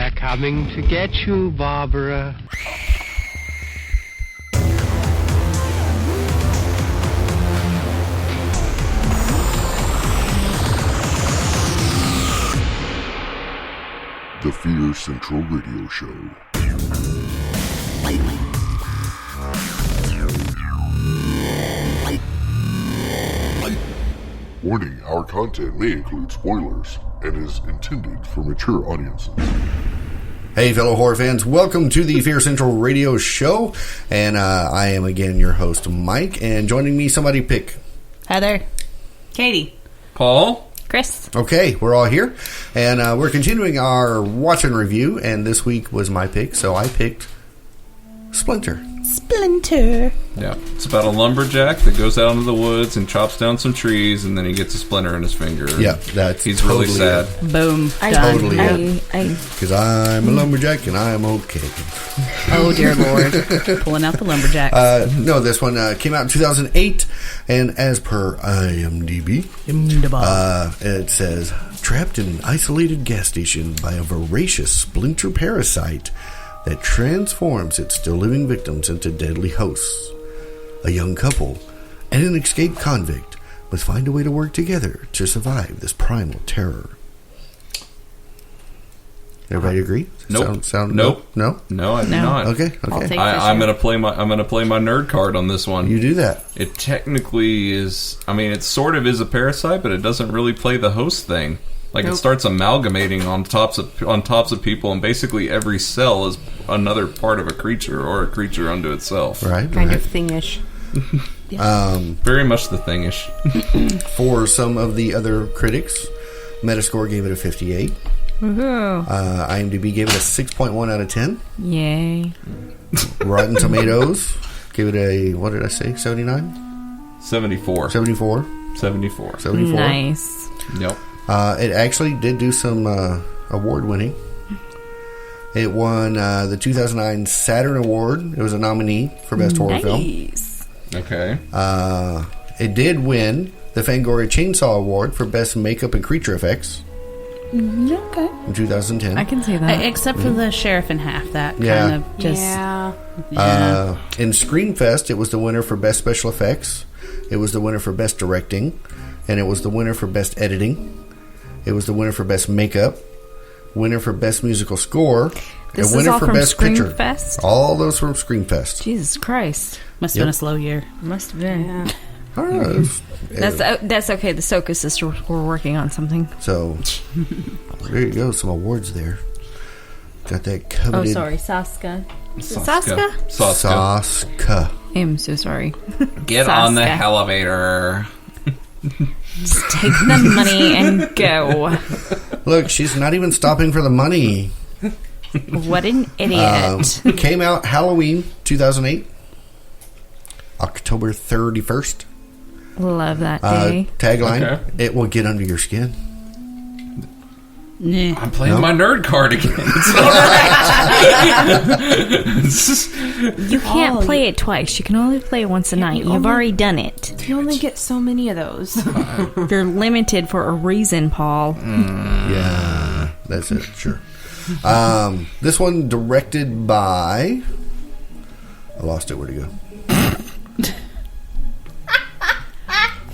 They're coming to get you, Barbara. The Fear Central Radio Show. Warning, our content may include spoilers and is intended for mature audiences. Hey, fellow horror fans, welcome to the Fear Central Radio Show. And I am again your host, Mike, and joining me, somebody pick. Heather. Katie. Paul. Chris. Okay, we're all here. And we're continuing our watch and review, and this week was my pick, so I picked Splinter. Splinter. Yeah, it's about a lumberjack that goes out into the woods and chops down some trees, and then he gets a splinter in his finger. Yeah, that's he's totally really sad. Boom. Totally because I'm a lumberjack and I'm okay. Oh, dear Lord. Pulling out the lumberjacks. No, this one came out in 2008, and as per IMDb, it says, trapped in an isolated gas station by a voracious splinter parasite that transforms its still living victims into deadly hosts. A young couple and an escaped convict must find a way to work together to survive this primal terror. Everybody agree? Nope. Nope. No, I do not. Okay. I'm gonna play my nerd card on this one. You do that. It technically is. I mean, it sort of is a parasite, but it doesn't really play the host thing. Like It starts amalgamating on tops of people, and basically every cell is another part of a creature or a creature unto itself. Right. Kind of thingish. Very much the thingish. For some of the other critics, Metascore gave it a 58. Woohoo. IMDb gave it a 6.1 out of 10. Yay. Rotten Tomatoes gave it a, what did I say, 79? 74. 74. 74. Nice. Yep. It actually did do some award winning. It won the 2009 Saturn Award. It was a nominee for Best Horror Film. Okay. It did win the Fangoria Chainsaw Award for Best Makeup and Creature Effects. Okay. In 2010. I can see that. Except for the sheriff in half. That kind of just... Yeah. In Screenfest, it was the winner for Best Special Effects. It was the winner for Best Directing. And it was the winner for Best Editing. It was the winner for Best Makeup, winner for Best Musical Score, this and winner is all for from Best Picture. Screenfest? All those from Screenfest. Jesus Christ. Must have been a slow year. Must have been. Yeah. I don't know. That's okay. The Soka sisters were working on something. So, there you go. Some awards there. Got that coveted. Oh, sorry. Saska. Saska. I'm so sorry. Get on the elevator. Just take the money and go. Look, she's not even stopping for the money. What an idiot. Came out Halloween 2008. October 31st. Love that day. Tagline, Okay. It will get under your skin. Nah. I'm playing my nerd card again. It's You can't play it twice. You can only play it once a night. You've already done it. You only get so many of those. You're limited for a reason, Paul. Yeah, that's it. Sure. This one directed by... I lost it. Where'd it go?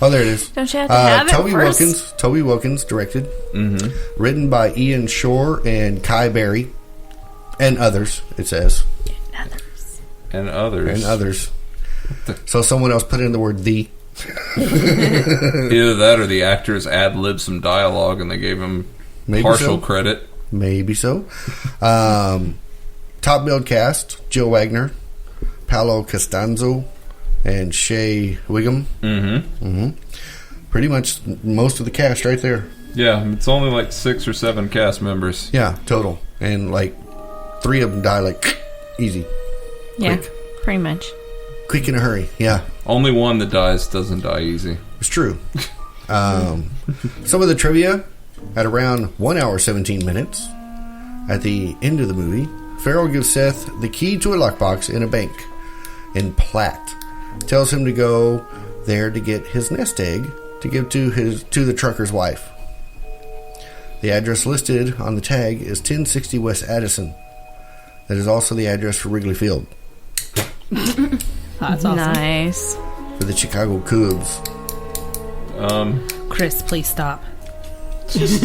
Oh, there it is. Don't you have to have Toby it first? Toby Wilkins directed. Mm-hmm. Written by Ian Shorr and Kai Berry. And others, it says. and others. So someone else put in the word "the." Either that or the actors ad-libbed some dialogue and they gave him partial credit. Maybe so. Top billed cast: Joe Wagner, Paulo Costanzo, and Shea Whigham. Mm-hmm. Pretty much most of the cast right there. Yeah, it's only like 6 or 7 cast members. Yeah, total. And like 3 of them die like easy. Yeah, quick. pretty much. Quick in a hurry, yeah. Only one that dies doesn't die easy. It's true. Some of the trivia, at around 1 hour 17 minutes, at the end of the movie, Farrell gives Seth the key to a lockbox in a bank in Platt. Tells him to go there to get his nest egg to give to the trucker's wife. The address listed on the tag is 1060 West Addison. That is also the address for Wrigley Field. That's awesome. Nice. For the Chicago Cubs. Chris, please stop. Here's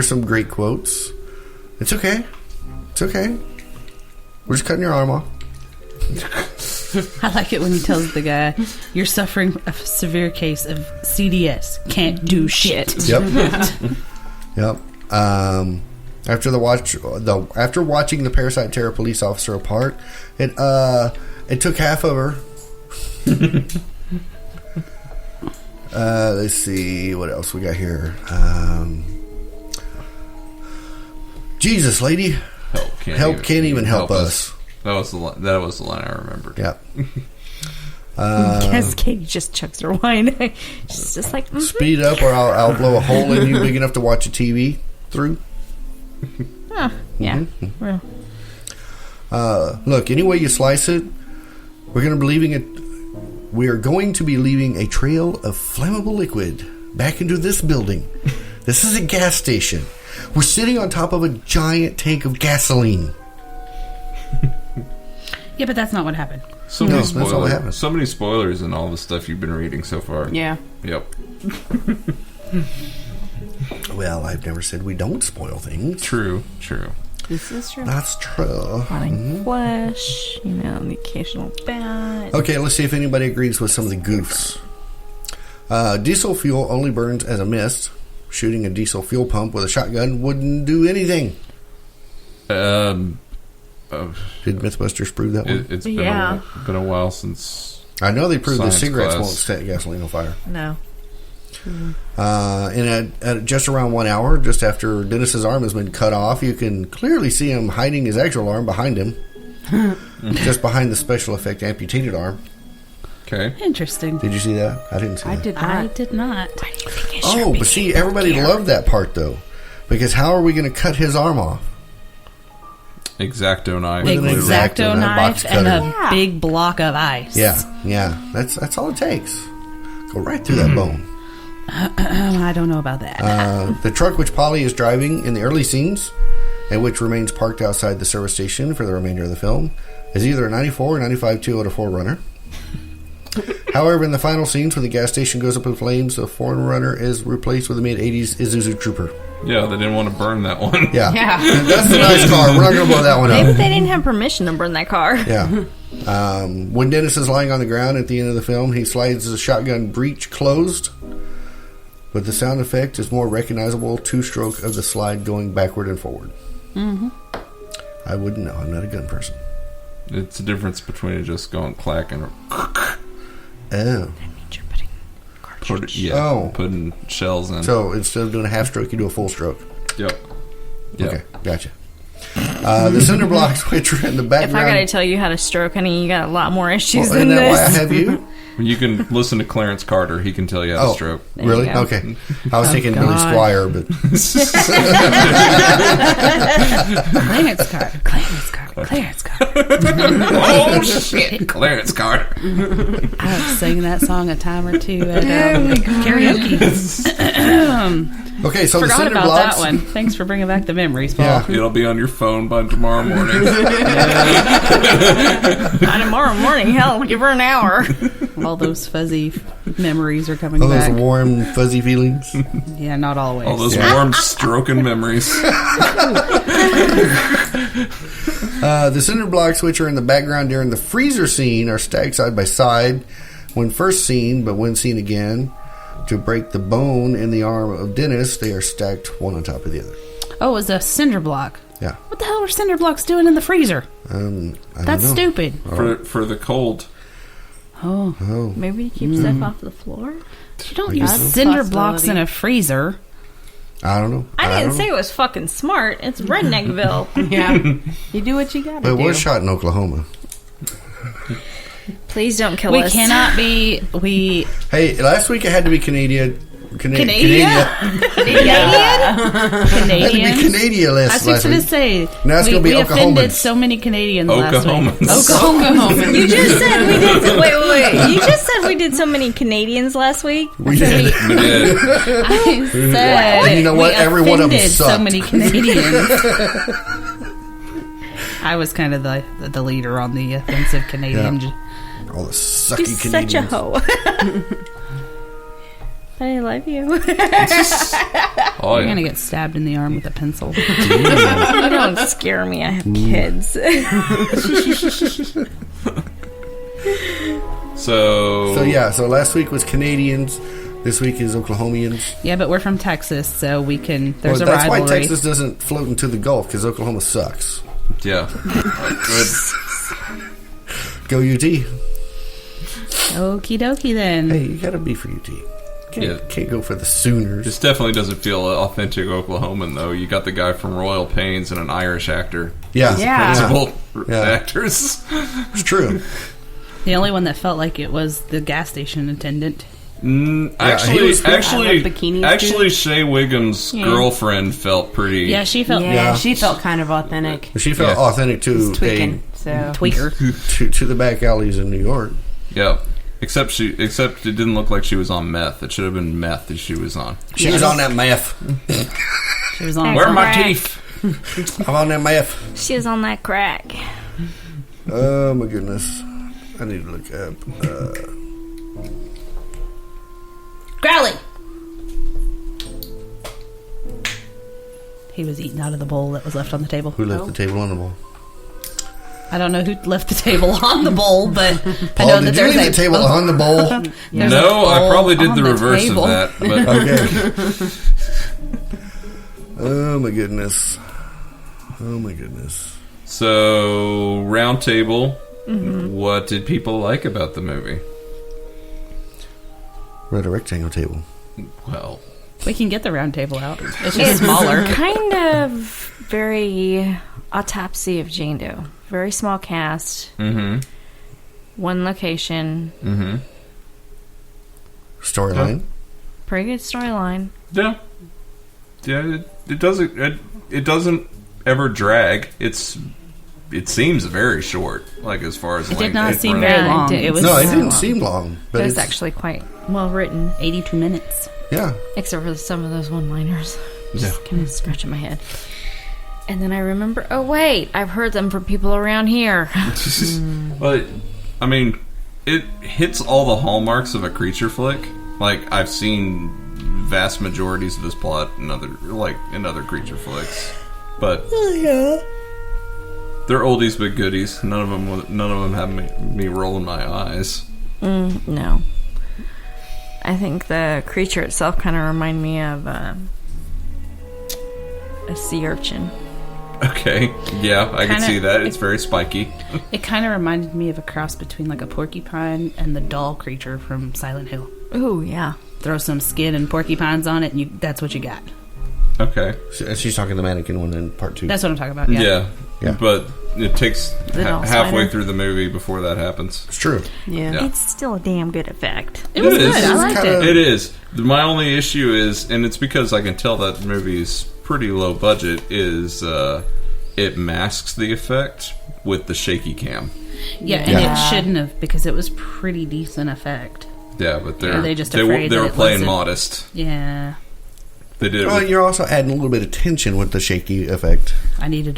some great quotes. It's okay. It's okay. We're just cutting your arm off. I like it when he tells the guy, "You're suffering a severe case of CDS. Can't do shit." Yep. Yep. After watching the parasite tear a police officer apart, it took half of her. Let's see what else we got here. Jesus, lady, help can't even help us. That was the line I remembered. Yep. Guess Katie just chucks her wine. She's just like, speed up, or I'll blow a hole in you big enough to watch a TV through. Yeah. Look, any way you slice it, we are going to be leaving a trail of flammable liquid back into this building. This is a gas station. We're sitting on top of a giant tank of gasoline. Yeah, but that's not what happened. So many spoilers in all the stuff you've been reading so far. Yeah. Yep. Well, I've never said we don't spoil things. True. This is true. That's true. rotting flesh, the occasional bat. Okay, let's see if anybody agrees with some of the goofs. Diesel fuel only burns as a mist. Shooting a diesel fuel pump with a shotgun wouldn't do anything. Did Mythbusters prove that one? It's been a while since. I know they proved that cigarettes class. won't set gasoline on fire. No. And at just around 1 hour, just after Dennis's arm has been cut off, you can clearly see him hiding his actual arm behind him. Just behind the special effect amputated arm. Okay. Interesting. Did you see that? I didn't see that. I did not. Oh, but see, everybody loved that part, though. Because how are we going to cut his arm off? X-Acto knife. With an X-Acto knife box and cutter. a big block of ice. Yeah. That's all it takes. Go right through that bone. I don't know about that. The truck which Polly is driving in the early scenes, and which remains parked outside the service station for the remainder of the film, is either a 94 or 95 Toyota 4Runner. However, in the final scenes, when the gas station goes up in flames, the 4Runner is replaced with a mid-80s Isuzu Trooper. Yeah, they didn't want to burn that one. Yeah. That's a nice car. We're not going to blow that one up. Maybe they didn't have permission to burn that car. Yeah. When Dennis is lying on the ground at the end of the film, he slides the shotgun breech closed, but the sound effect is more recognizable two-stroke of the slide going backward and forward. Mm-hmm. I wouldn't know. I'm not a gun person. It's the difference between it just going clack and... Oh. That means you're putting putting shells in. So instead of doing a half stroke, you do a full stroke. Yep. Okay, gotcha. The cinder block switcher in the background. If I gotta tell you how to stroke, honey, you got a lot more issues Isn't than that this. why I have you? You can listen to Clarence Carter. He can tell you how to stroke. Really? you go. Okay. I was thinking Billy Squire, but... Clarence Carter. Oh, shit. Clarence Carter. I was singing that song a time or two at karaoke. Okay, so the Forgot cinder about blocks... that one. Thanks for bringing back the memories, Paul. Yeah. It'll be on your phone by tomorrow morning. Not tomorrow morning. Hell, give her an hour. All those fuzzy memories are coming All those back. warm, fuzzy feelings. Yeah, not always. All those warm, stroking memories. The cinder block switcher in the background during the freezer scene are stacked side by side when first seen, but when seen again, to break the bone in the arm of Dennis, they are stacked one on top of the other. Oh, it was a cinder block. Yeah. What the hell were cinder blocks doing in the freezer? I don't That's know. stupid. For the cold. Oh. Maybe to keep stuff off the floor. You don't use cinder blocks in a freezer. I don't know. I didn't don't say know. it was fucking smart. It's Redneckville. Yeah. You do what you gotta But it do. was shot in Oklahoma. Please don't kill We us. cannot be... Hey, last week it had to be Canadian. Canadian? Had to be Canadian I was last going to week. say, Now it's gonna be we offended Oklahomans. so many Canadians last week. Oklahomans. You just said we did. Wait. You just said we did so many Canadians last week. We did. We did. I said, And you know what? we Every one of them offended so sucked. many Canadians. I was kind of the leader on the offensive Canadian. All the sucky You're Canadians. such a hoe. I love you. Oh, You're yeah. going to get stabbed in the arm with a pencil. You don't scare me. I have kids. So last week was Canadians. This week is Oklahomians. Yeah, but we're from Texas, so we can. There's a That's rivalry. why Texas doesn't float into the Gulf, because Oklahoma sucks. Yeah. Good. Go UT. Okie dokie then. Hey, you gotta be for UT. Can't go for the Sooners. This definitely doesn't feel authentic Oklahoman, though. You got the guy from Royal Pains and an Irish actor. Yeah. Principal Yeah. actors. It's true. The only one that felt like it was the gas station attendant. Actually, bikinis, Shea Whigham's girlfriend felt pretty. Yeah, she felt Yeah, she felt kind of authentic. She felt authentic to Just tweaking. So tweaker. to the back alleys in New York. Yeah. Except it didn't look like she was on meth. It should have been meth that she was on. She was on that meth. She was on. Where are my Crack. teeth? I'm on that meth. She was on that crack. Oh my goodness. I need to look up. Growly. He was eating out of the bowl that was left on the table. Who left the table on the bowl? I don't know who left the table on the bowl, but I Paul, know that did you there's leave a the table on the bowl? there's a No, I bowl probably did on the reverse table. of that. But Okay. Oh my goodness. Oh my goodness. So, round table. What did people like about the movie? We're at a rectangle table. Well, We can get the round table out. It's just smaller. Kind of very Autopsy of Jane Doe. Very small cast. One location. Storyline. Pretty good storyline. yeah. It doesn't ever drag. It seems very short, like as far as It did length. not seem runs- very Yeah, it long. didn't. It was No, it didn't seem long. But But it's it's actually quite well written. 82 minutes. Yeah. Except for some of those one-liners. Yeah. Just kind of scratching my head. And then I remember, oh wait, I've heard them from people around here. But I mean, it hits all the hallmarks of a creature flick. Like I've seen vast majorities of this plot in other creature flicks, but they're oldies but goodies. None of them have me rolling my eyes. No. I think the creature itself kind of reminded me of a sea urchin. Okay, yeah, I can Kinda- see that. It's very spiky. It kind of reminded me of a cross between like a porcupine and the doll creature from Silent Hill. Ooh, yeah. Throw some skin and porcupines on it, and that's what you got. Okay, She's talking the mannequin one in part 2. That's what I'm talking about. yeah, Yeah. but it takes doll halfway spider. through the movie before that happens. It's true. yeah. It's still a damn good effect. It was It is. good. I liked kinda- it. It is. My only issue is, and it's because I can tell that movie's pretty low budget, is it masks the effect with the shaky cam. Yeah, and it shouldn't have because it was pretty decent effect. Yeah, but they just they afraid were that it playing wasn't- modest. Yeah, They did. It Well, with, you're also adding a little bit of tension with the shaky effect. I needed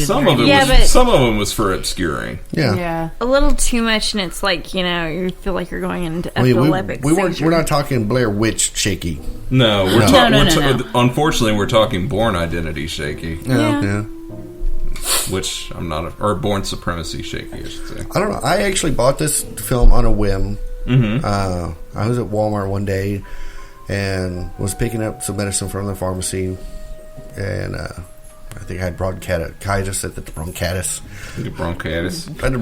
some of it Yeah, was but- some of them was for obscuring. Yeah. Yeah. A little too much, and it's like, you feel like you're going into I mean, epileptic we're not talking Blair Witch shaky. No, we're No. No. unfortunately we're talking Born Identity shaky, Yeah. which I'm not, or Born Supremacy shaky, I should say. I don't know. I actually bought this film on a whim. I was at Walmart one day and was picking up some medicine from the pharmacy, and I think I had bronchitis at the bronchitis. Bronchitis. I had the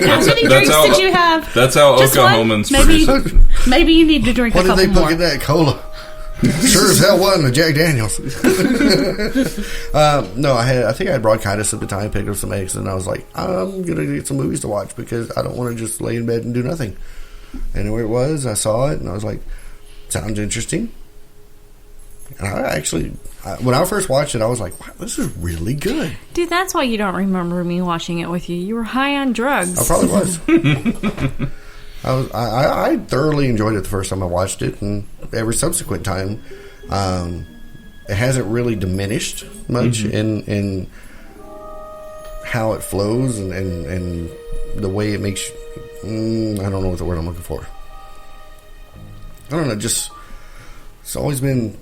How many drinks did you have? That's how Just one? Oklahomans Maybe- produce. Maybe you need to drink What a did couple they put more. in that cola? Sure as hell wasn't a Jack Daniels. No, I think I had bronchitis at the time. Picked up some eggs, and I was like, I'm gonna get some movies to watch because I don't want to just lay in bed and do nothing. And where it was, I saw it, and I was like, sounds interesting. And when I first watched it, I was like, wow, this is really good. Dude, that's why you don't remember me watching it with you. You were high on drugs. I probably was. I thoroughly enjoyed it the first time I watched it, and every subsequent time, it hasn't really diminished much in how it flows and the way it makes. I don't know what the word I'm looking for. I don't know. Just it's always been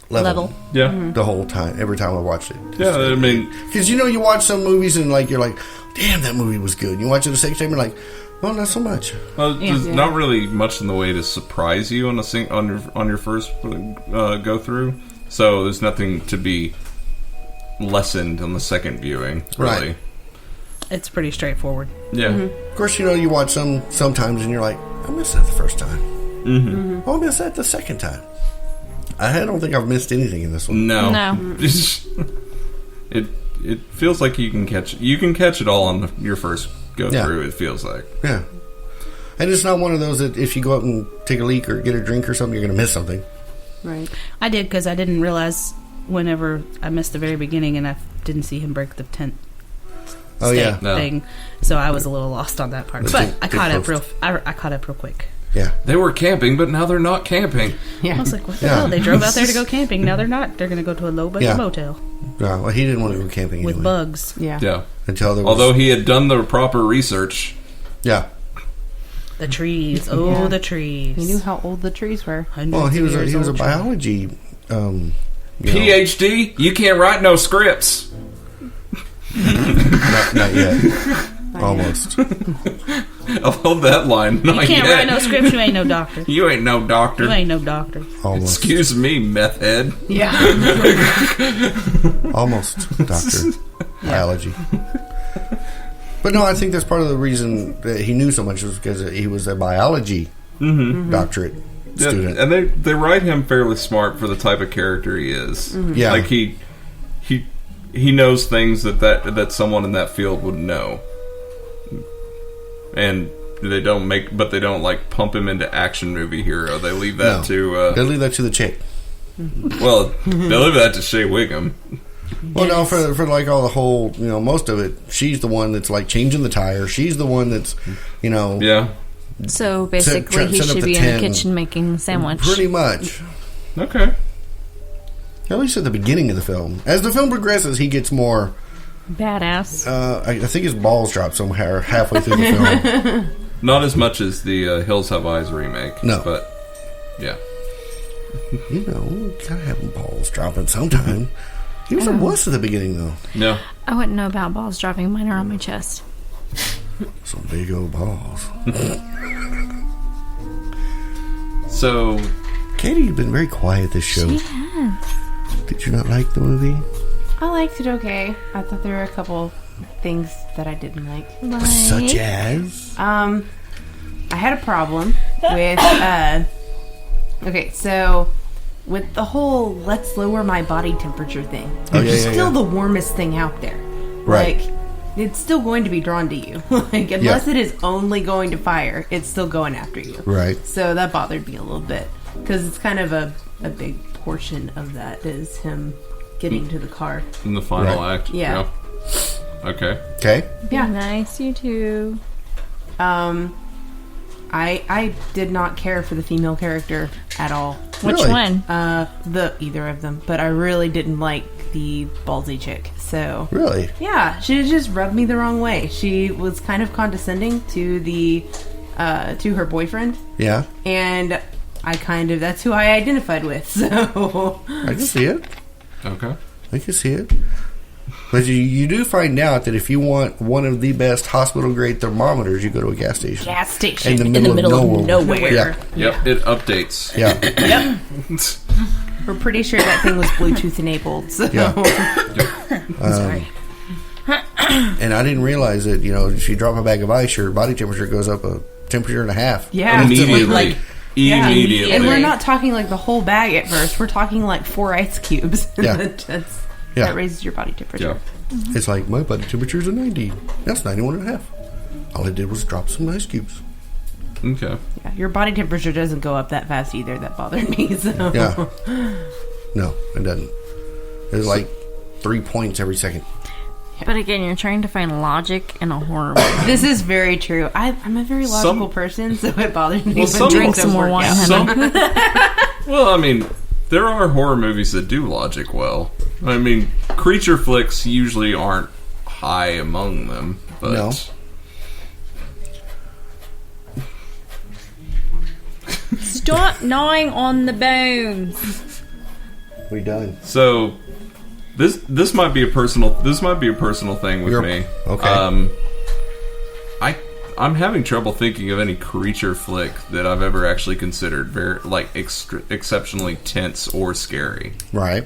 level. Yeah. The whole time, every time I watched it. Yeah, I mean, because you watch some movies and like you're like, damn, that movie was good. You watch it the second time, you're like, well, not so much. well, there's not really much in the way to surprise you on your first go through. So there's nothing to be lessened on the second viewing. Really. Right. It's pretty straightforward. Yeah. Of course, you watch sometimes and you're like, I missed that the first time. Oh, I missed that the second time. I don't think I've missed anything in this one. No. It feels like you can catch it all on your first go through. It feels like. Yeah. And it's not one of those that if you go out and take a leak or get a drink or something, you're going to miss something. Right. I did because I didn't realize whenever I missed the very beginning and I didn't see him break the tent thing. So I was a little lost on that part. But I caught up real quick. Yeah. They were camping, but now they're not camping. Yeah. I was like, what the hell? They drove out there to go camping. Now they're not. They're going to go to a low-budget motel. Well, he didn't want to go camping with anyway. bugs. Yeah. Until there was, although he had done the proper research. Yeah. The trees. Oh, the trees. He knew how old the trees were. Well, he was a biology PhD? You can't write no scripts. not yet. Almost. I love that line. You can't write no scripts. You ain't no doctor. You ain't no doctor. You ain't no doctor. Almost. Excuse me, meth head. Yeah. Almost doctor. Biology. But no, I think that's part of the reason that he knew so much was because he was a biology doctorate student. And they write him fairly smart for the type of character he is. Yeah. Like he knows things that someone in that field would know. And they don't like pump him into action movie hero. They leave that to they leave that to the chick. Well, they leave that to Shea Whigham. Well, no, for like all the whole, most of it, she's the one that's like changing the tire. She's the one that's, Yeah. So basically, he should be in the kitchen making the sandwich. Pretty much. Okay. At least at the beginning of the film. As the film progresses, he gets more badass. I think his balls drop somewhere halfway through the film. Not as much as the Hills Have Eyes remake. No. But, yeah. Gotta have balls dropping sometime. He was a wuss at the beginning, though. No. I wouldn't know about balls dropping. Mine are on my chest. Some big old balls. So, Katie, you've been very quiet this show. She has. Did you not like the movie? I liked it okay. I thought there were a couple things that I didn't like. Such as? I had a problem with, okay, so with the whole let's lower my body temperature thing. It's still the warmest thing out there. Right. Like, it's still going to be drawn to you. Like, unless it is only going to fire, it's still going after you. Right. So that bothered me a little bit. Because it's kind of a big portion of that is him getting to the car. in the final act. Yeah. Okay. Okay. Yeah. Nice, you too. I did not care for the female character at all. Which Really? one? Either of them. But I really didn't like the ballsy chick. So Really? yeah, she just rubbed me the wrong way. She was kind of condescending to to her boyfriend. Yeah. And that's who I identified with. So I can see it. Okay. I can see it. But you do find out that if you want one of the best hospital-grade thermometers, you go to a gas station. gas station In the middle of nowhere. Yeah. Yep, it updates. Yeah. Yep. We're pretty sure that thing was Bluetooth enabled. So. Yeah. Sorry. And I didn't realize that, if you drop a bag of ice, your body temperature goes up a temperature and a half. Yeah. Immediately. Yeah. Immediately. And we're not talking like the whole bag at first. We're talking like 4 ice cubes. Yeah. That raises your body temperature. Yeah. It's like, my body temperature is a 90. That's 91 and a half. All I did was drop some ice cubes. Okay. Yeah, your body temperature doesn't go up that fast either. That bothered me. So. Yeah. No, it doesn't. It's like 3 points every second. But again, you're trying to find logic in a horror movie. This is very true. I'm a very logical person, so it bothers me. Well, drink some more wine, honey. Well, I mean, there are horror movies that do logic well. I mean, creature flicks usually aren't high among them, but... No. Stop gnawing on the bones. We done. So, this might be a personal thing with me. Okay. I'm having trouble thinking of any creature flick that I've ever actually considered very exceptionally tense or scary. Right.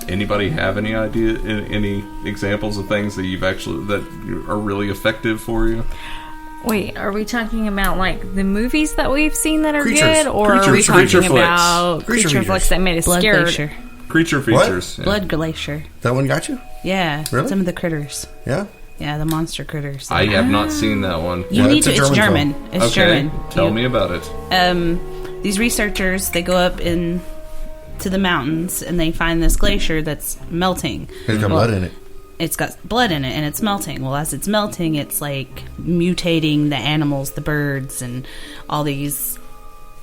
Anybody have any idea, any examples of things that that are really effective for you? Wait, are we talking about like the movies that we've seen that are Creatures. good, or are we Creature talking about Creature creature flicks that made us Blood scared? Glacier. Creature features. Yeah. Blood Glacier. That one got you? Yeah. Really? Some of the critters. Yeah. Yeah, the monster critters. I have not seen that one. You Yeah, need it's to. a It's German German. It's Okay, German. tell me about it. These researchers, they go up to the mountains and they find this glacier that's melting. It's got blood in it. It's got blood in it and it's melting. Well, as it's melting, it's like mutating the animals, the birds, and all these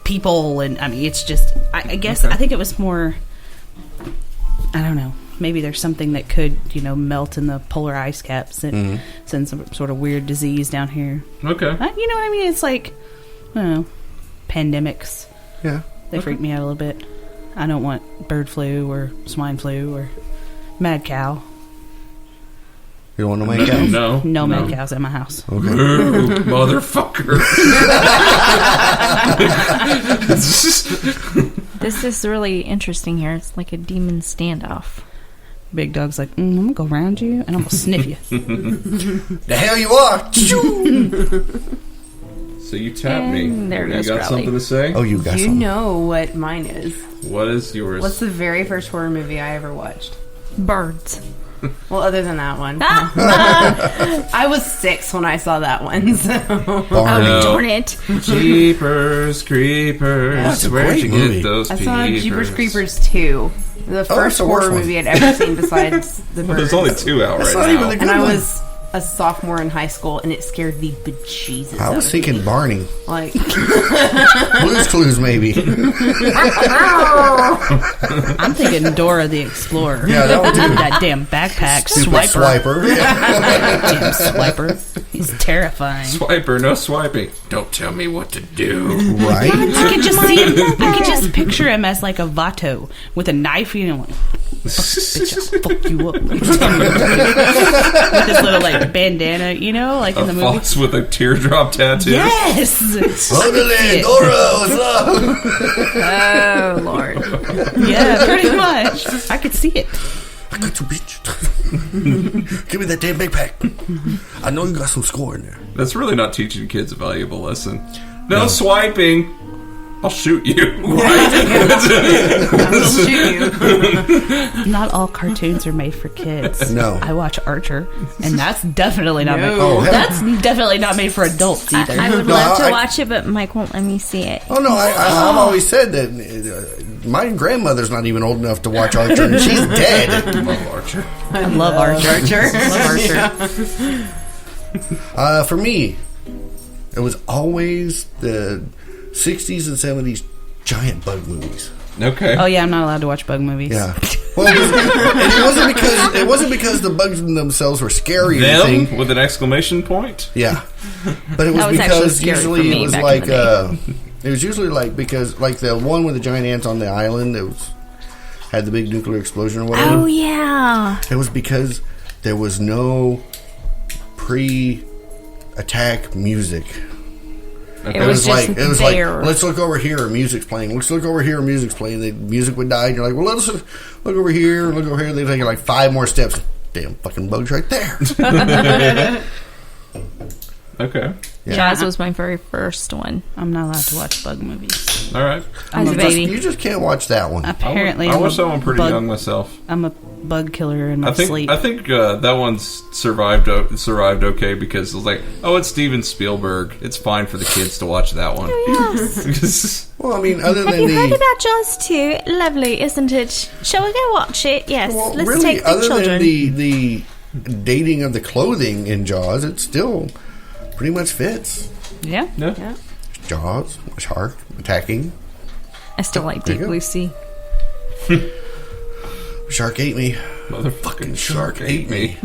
people. And I mean, it's just, I guess, I think it was more, I don't know. Maybe there's something that could, melt in the polar ice caps and send some sort of weird disease down here. Okay. You know what I mean? It's like, I don't know, pandemics. Yeah. They freak me out a little bit. I don't want bird flu or swine flu or mad cow. You don't want no mad cows? No mad cows at my house. Okay. Ooh, motherfucker. This is really interesting here. It's like a demon standoff. Big dog's like, I'm going to go around you and I'm going to sniff you. The hell you are! So you tapped me. There You goes got Crowley. something to say? Oh, you got You something. know what mine is. What is yours? What's the very first horror movie I ever watched? Birds. Well, other than that one. I was 6 when I saw that one. So. Barney. No. Darn it. Jeepers Creepers. That's a Where'd great you movie. get those I saw peepers? Jeepers Creepers 2. The first the worst horror one. movie I'd ever seen besides The Well, Birds. there's only 2 out That's right not now. even the good And I one. was a sophomore in high school, and it scared the bejesus I out was of me. thinking Barney. Like, Blue's Clues, maybe. I'm thinking Dora the Explorer. Yeah, that one too. That damn backpack Super swiper. Swiper. Yeah. Damn swiper. He's terrifying. Swiper, no swiping. Don't tell me what to do. Right? I could just see him. I could just picture him as like a Vato with a knife, like, bitch, I'll fuck you up. With his little like bandana, like in the A movie. fox with a teardrop tattoo. Yes. Ugly, Dora, what's up? Oh, Lord. Yeah, pretty much. I could see it. I got you, bitch. Give me that damn backpack. I know you got some score in there. That's really not teaching kids a valuable lesson. No swiping. I'll shoot you. I will shoot you. Not all cartoons are made for kids. No. I watch Archer, and that's definitely not made. Oh, hell. That's definitely not made for adults either. I would No, love to I- watch it, but Mike won't let me see it. Oh, no, I've always said that my grandmother's not even old enough to watch Archer, and she's dead. Love Archer. I love Archer. Love Archer. For me, it was always the 60s and 70s giant bug movies. Okay. Oh yeah, I'm not allowed to watch bug movies. Yeah. Well, it wasn't because the bugs themselves were scary or anything. Them with an exclamation point. Yeah, but it was, That was actually because scary for usually me it was back like in the it was usually like because like the one with the giant ants on the island that had the big nuclear explosion or whatever. Oh, yeah. It was because there was no pre-attack music. It was just there. Like, let's look over here, music's playing. Let's look over here, music's playing. The music would die, and you're like, well, let's look over here, look over here. They take like 5 more steps. Damn fucking bugs right there. Okay. Yeah. Jaws was my very first one. I'm not allowed to watch bug movies. All right. I'm As a a baby. You just can't watch that one. Apparently, I I'm watched a that one pretty bug- young myself. I'm a bug killer in my sleep. I think that one's survived okay because it was like, oh, it's Steven Spielberg. It's fine for the kids to watch that one. Oh, yes. Well, I mean, other than Have you heard about Jaws 2? Lovely, isn't it? Shall we go watch it? Yes, well, let's really, take the other children. than the dating of the clothing in Jaws, it still pretty much fits. Yeah. Jaws, a shark attacking. I still like Deep Blue Sea. Shark ate me. Motherfucking shark ate me.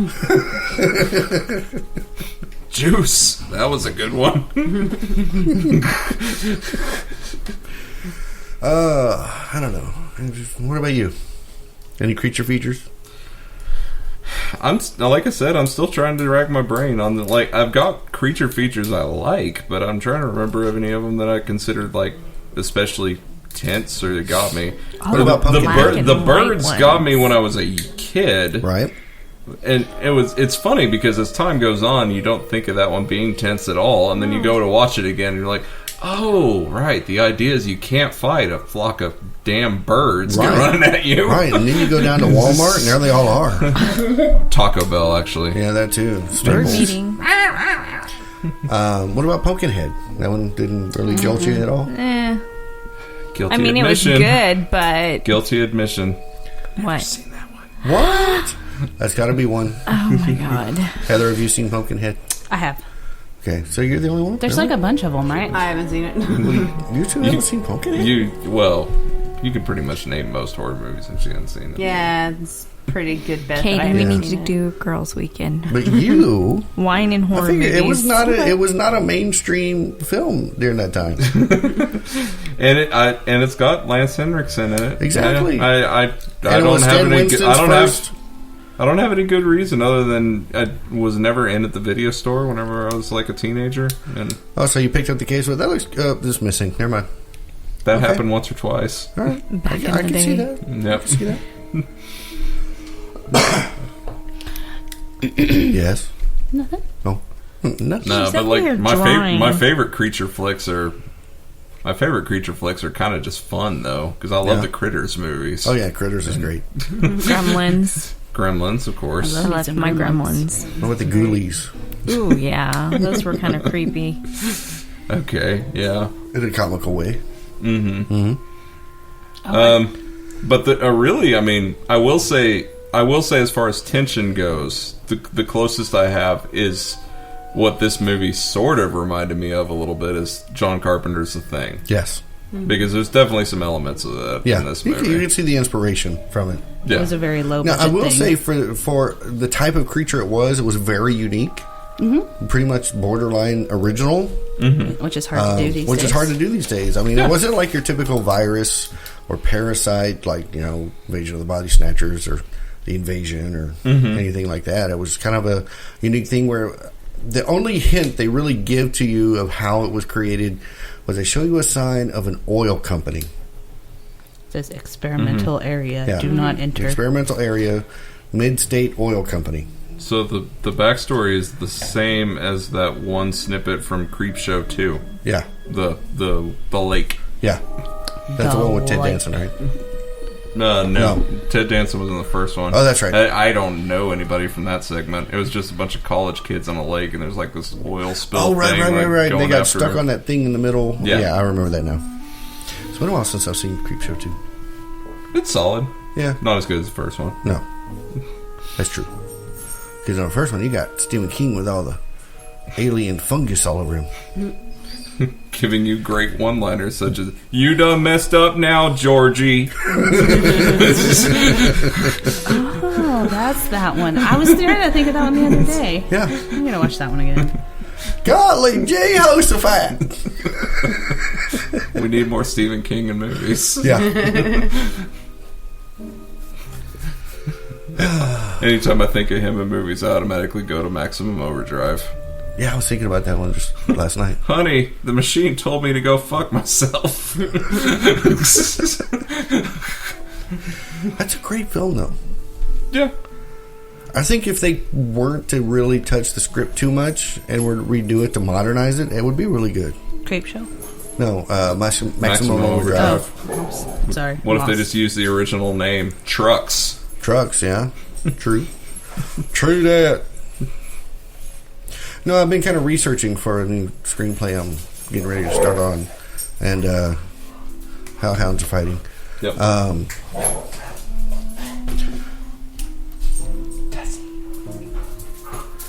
Juice. That was a good one. I don't know. What about you? Any creature features? Like I said, I'm still trying to rack my brain on I've got creature features I like, but I'm trying to remember of any of them that I considered especially tense or that got me. What about the birds got me when I was a kid, right? And it's funny because as time goes on, you don't think of that one being tense at all, and then you go to watch it again, and you're like, oh, right. The idea is you can't fight a flock of damn birds running at you. Right, and then you go down to Walmart, and there they all are. Taco Bell, actually. Yeah, that too. Bird meeting. What about Pumpkinhead? That one didn't really jolt you at all? Guilty I mean, admission. it was good, but... Guilty admission. What? Seen that one. What? That's got to be one. Oh, my God. Heather, have you seen Pumpkinhead? I have. Okay, so you're the only one? There's like a bunch of them, right? I haven't seen it. You two haven't seen Pumpkinhead? You can pretty much name most horror movies if you haven't seen it. Yeah, it's pretty good bet. Katie, that I we haven't need seen to it. do Girls Weekend. But you... Wine and horror movies. It was not a mainstream film during that time. And it's got Lance Henriksen in it. Exactly. I don't have any good reason other than I was never in at the video store whenever I was like a teenager. And so you picked up the case with that looks this missing. Never mind. That happened once or twice. All right, I can see that. Yep. I can see that. Yes. Nothing. Oh. Nothing. No, but like my favorite creature flicks are kind of just fun though because I love the Critters movies. Oh yeah, Critters is great. Gremlins, of course. I loved my Gremlins. What about the Ghoulies? Ooh, yeah. Those were kind of creepy. Okay, yeah. In a comical way. But really, I mean, I will say as far as tension goes, the closest I have is what this movie sort of reminded me of a little bit is John Carpenter's The Thing. Yes. Because there's definitely some elements of that in this movie. You can see the inspiration from it. Yeah. It was a very low Now, budget I will thing. say for the type of creature it was very unique. Mm-hmm. Pretty much borderline original. Mm-hmm. Which is hard to do these days. Which is hard to do these days. I mean, it wasn't like your typical virus or parasite, like, Invasion of the Body Snatchers or The Invasion or anything like that. It was kind of a unique thing where the only hint they really give to you of how it was created was they show you a sign of an oil company. It says experimental area. Yeah. Do not enter. Experimental area, Mid-State Oil Company. So the backstory is the same as that one snippet from Creepshow 2. Yeah. The lake. Yeah. That's the one with Ted Danson, right? No. Ted Danson was in the first one. Oh, that's right. I don't know anybody from that segment. It was just a bunch of college kids on a lake, and there's like this oil spill. Oh, right. going They got after stuck on that thing in the middle. Yeah. I remember that now. It's been a while since I've seen Creepshow 2. It's solid. Yeah. Not as good as the first one. No. That's true. Because in the first one, you got Stephen King with all the alien fungus all over him. Giving you great one-liners such as, "You done messed up now, Georgie." Oh, that's that one. I was trying to think of that one the other day. Yeah. I'm going to watch that one again. Golly, Jehoshaphat! We need more Stephen King in movies. Yeah. Anytime I think of him in movies, I automatically go to Maximum Overdrive. Yeah, I was thinking about that one just last night. Honey, the machine told me to go fuck myself. That's a great film, though. Yeah. I think if they weren't to really touch the script too much and were to redo it to modernize it, it would be really good. Creepshow? No, Maximum Overdrive. Oh, sorry. What if they just use the original name? Trucks. trucks, yeah. True. True that. No, I've been kind of researching for a new screenplay I'm getting ready to start on. And how hounds are fighting. Yep.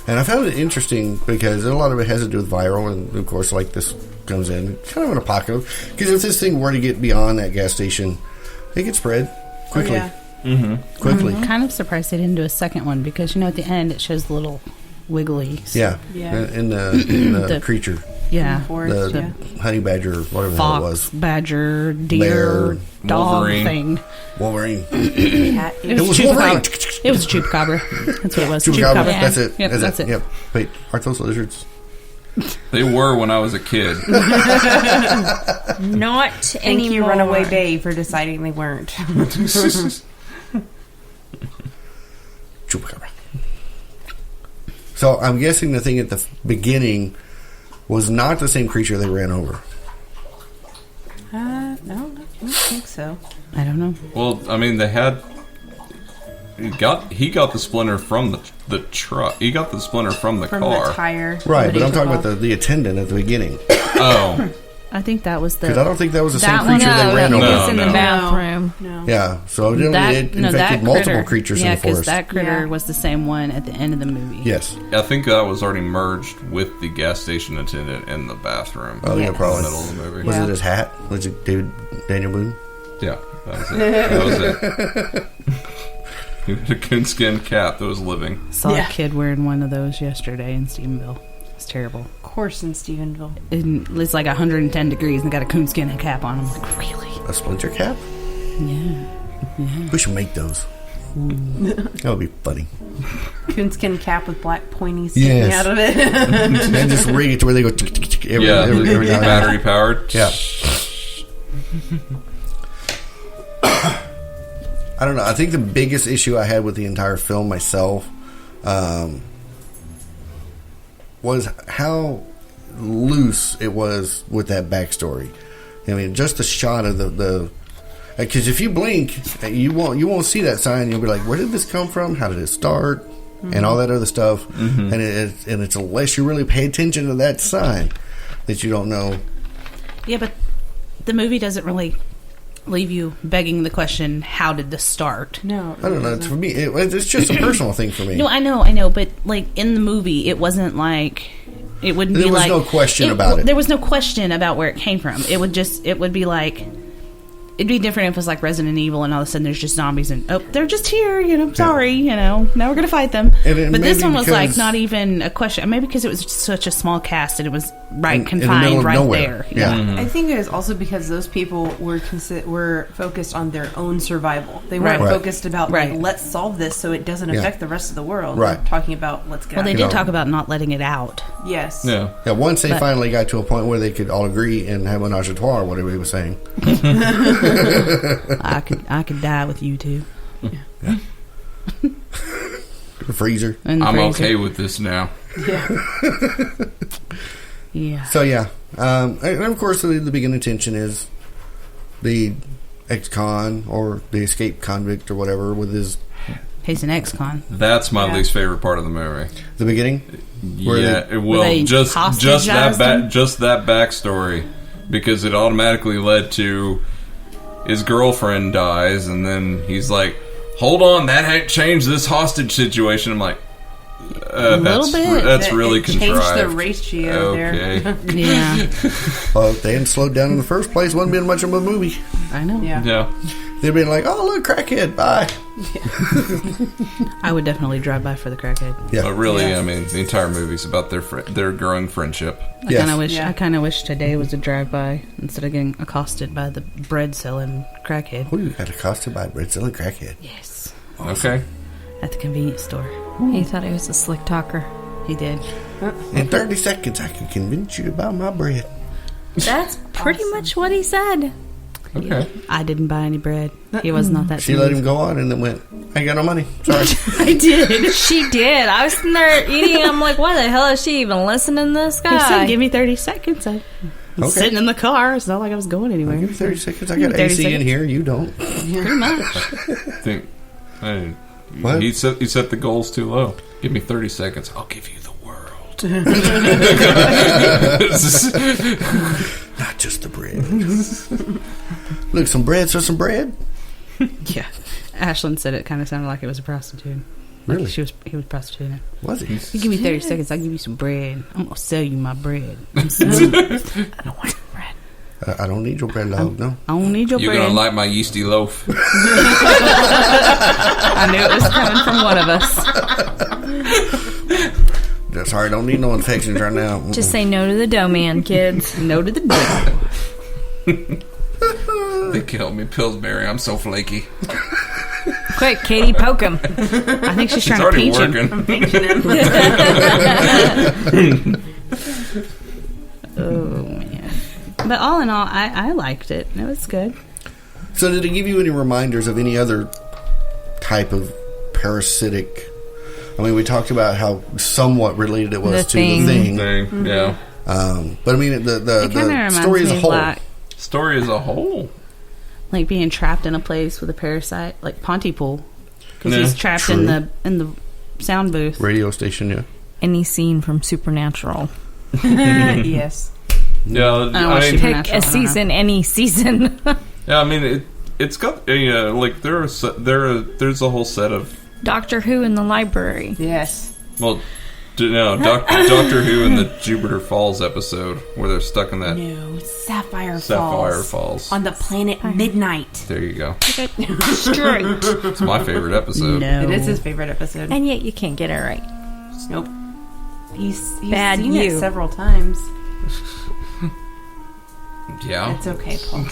And I found it interesting because a lot of it has to do with viral, and of course, like this comes in kind of an apocalypse. Because if this thing were to get beyond that gas station, it could spread quickly. Oh, yeah. Quickly. I'm kind of surprised they didn't do a second one because at the end it shows the little wiggly. Yeah. In the creature. Yeah. Forest, The honey badger, whatever the hell it was. Fox, badger, deer, Bear, dog Wolverine. thing. Wolverine. Cat. It was Wolverine. It was a chupacabra. That's what it was. Chupacabra. Chupacabra. That's it. Yep, that's it. Yep. Wait, aren't those lizards? They were when I was a kid. Not Thank anymore. you, Runaway Bay, for deciding they weren't. Chupacabra. So I'm guessing the thing at the beginning was not the same creature they ran over. No, I don't think so. I don't know. Well, I mean, they had. He got the splinter from the truck. He got the splinter from the From car. the tire. Right, that but he I'm talking took about the attendant at the beginning. Oh, I think that was the. Because I don't think that was the same That one- creature they ran he over. was in the No. bathroom. off. No. Yeah, so evidently it infected multiple creatures in the because forest. that critter Yeah. was the same one at the end of the movie. Yes. I think that was already merged with the gas station attendant in the bathroom. Oh, yeah, Yes. in probably. the middle of the movie. Was Yeah. it his hat? Was it Daniel Boone? Yeah, that was it. That was it. He had a coonskin cap that was living. Saw Yeah. a kid wearing one of those yesterday in Stephenville. It's terrible. Of course, in Stephenville. It's like 110 degrees and got a coonskin cap on. I'm like, really? A splinter cap? Yeah. We should make those. That would be funny. Coonskin cap with black pointy sticking Yes. out of it. And just rig it to where they go every now and then. Battery powered. Yeah. I don't know. I think the biggest issue I had with the entire film myself was how loose it was with that backstory. I mean, just the shot of the because if you blink, you won't see that sign. You'll be like, "Where did this come from? How did it start?" And all that other stuff. And it's unless you really pay attention to that sign that you don't know. Yeah, but the movie doesn't really leave you begging the question, how did this start? No. I don't know. For me, it's just a personal thing for me. No, I know, but like in the movie, it wasn't like it wouldn't There be was like no question about it. There was no question about where it came from. It would be like it'd be different if it was like Resident Evil and all of a sudden there's just zombies and they're just here, sorry, now we're gonna fight them. But this one was like not even a question. Maybe because it was such a small cast and it was confined in the middle of right nowhere. there. Yeah. I think it was also because those people were focused on their own survival. They weren't Right. focused about Right. like, let's solve this so it doesn't Yeah. affect the rest of the world. Right. They're talking about let's get Well, out they of did here. talk about not letting it out. Yes. Yeah. Yeah, once they But- finally got to a point where they could all agree and have menage a trois, whatever he was saying. I could die with you two. The freezer. In the I'm freezer. okay with this now. Yeah. So, yeah. And of course, the big intention is the ex-con or the escaped convict or whatever with his... He's an ex-con. That's my least favorite part of the movie. The beginning? Where Yeah, they- well, they just hostage-ized him? that backstory, because it automatically led to his girlfriend dies, and then he's like, "Hold on, that ain't changed this hostage situation." I'm like, little bit. That's really it changed contrived. the ratio Okay. there. Yeah. Well, if they hadn't slowed down in the first place, wouldn't have been much of a movie. I know. Yeah. Yeah. They'd been like, "Oh, look, crackhead, bye." I would definitely drive by for the crackhead. Yeah. But really, Yeah. I mean, the entire movie's about their growing friendship. Yes. I kind of wish today was a drive-by instead of getting accosted by the bread-selling crackhead. Ooh, you got accosted by a bread-selling crackhead. Yes. Okay. At the convenience store. He thought he was a slick talker. He did. In 30 seconds, I can convince you to buy my bread. That's pretty much what he said. Okay. I didn't buy any bread. He was not that She smooth. let him go on and then went, "I ain't got no money. Sorry." I did. She did. I was sitting there eating. I'm like, why the hell is she even listening to this He said, guy? give me 30 seconds. I was Okay. sitting in the car. It's not like I was going Give anywhere. me 30 seconds. I got 30 AC in seconds. here. You don't. Pretty much. I think What? He set the goals too low. Give me 30 seconds. I'll give you the world. Not just the bread. Look, some bread, so some bread. Yeah. Ashlyn said it kind of sounded like it was a prostitute. Really? Like he was prostituting. Was he? You give me 30 seconds, I'll give you some bread. I'm going to sell you my bread. I'm smooth. I don't want your bread. I don't need your bread, dog. No. I don't need your You're bread. going to like my yeasty loaf. I knew it was coming from one of us. Sorry, don't need no infections right now. Just say no to the dough man, kids. No to the dough. They killed me, Pillsbury. I'm so flaky. Quick, Katie, poke him. I think she's trying to already peach working. him. Oh, man. But all in all, I liked it. It was good. So did it give you any reminders of any other type of parasitic... I mean, we talked about how somewhat related it was to the thing. Yeah. But I mean, the story as a whole. Story as a whole. Like being trapped in a place with a parasite, like Pontypool, because he's trapped in the sound booth. Radio station, yeah. Any scene from Supernatural. Yes. Yeah, I mean, pick a season, any season. Yeah, I mean, it's got like there's a whole set of Doctor Who in the library. Yes. well, Doctor Who in the Jupiter Falls episode where they're stuck in that No, Sapphire Falls on the planet Midnight. There you go. Straight. It's my favorite episode. No. It is his favorite episode. And yet you can't get it right. Nope. He's Bad seen you. it several times. Yeah, It's okay, Paul.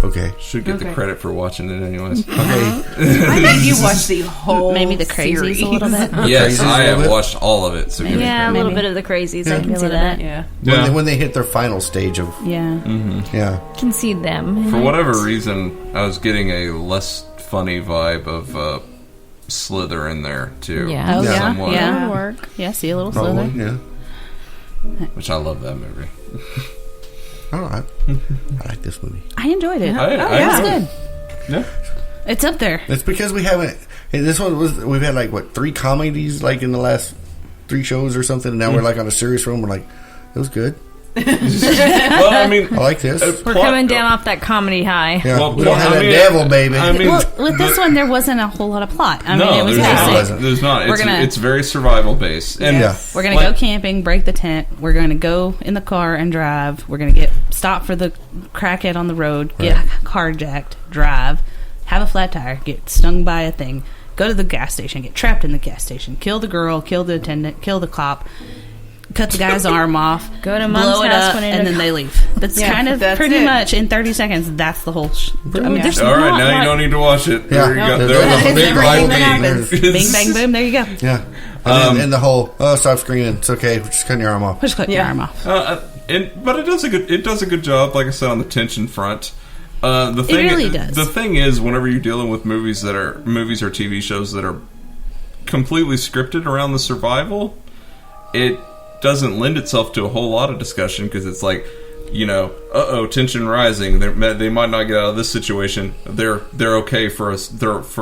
Okay. should get the Okay. credit for watching it anyways. Okay. I think you watched the whole Maybe the crazies series. a little bit. Yes, Crazies I a have little bit? watched all of it. So give me Yeah, a credit. little bit of the crazies. I can see that. Yeah. When they hit their final stage of... Yeah. Yeah. Can see them. For whatever reason, I was getting a less funny vibe of Slither in there too. Yeah. Oh, yeah. Somewhat. Yeah. That'll work. Yeah, see a little Probably, slither. yeah. Which I love that movie. All right. I like this movie. I enjoyed it. I It was enjoyed good. Yeah. It's up there. It's because we haven't... Hey, this one was... We've had, like, what, 3 comedies, like, in the last 3 shows or something, and now we're, like, on a serious one. We're like, it was good. Well, I mean, I like this. We're coming down off that comedy high. Yeah, well, we don't have I that mean- devil, baby. I mean, Well, with this one, there wasn't a whole lot of plot. I mean, no, it was there's basic. not. There's not. We're gonna- It's very survival based. And Yeah. We're going to like- go camping, break the tent. We're going to go in the car and drive. We're going to get stopped for the crackhead on the road, get carjacked, drive, have a flat tire, get stung by a thing, go to the gas station, get trapped in the gas station, kill the girl, kill the attendant, kill the cop, cut the guy's arm off, Go to blow Mom's it house up, when it- and then they leave. That's Yeah, kind of that's pretty it. much in 30 seconds. That's the whole. I mean, there's all right, not now like- you don't need to watch it. Yeah. There you go. No, There was a that's big everything whole that thing. happens. Bing bang boom. There you go. Yeah. And then the whole, stop screaming. It's okay. We're just cutting your arm off. Just cut your arm off. But it does a good job, like I said, on the tension front. The thing really does. The thing is, whenever you're dealing with movies or TV shows that are completely scripted around the survival, it doesn't lend itself to a whole lot of discussion because it's like, tension rising. They might not get out of this situation. They're okay for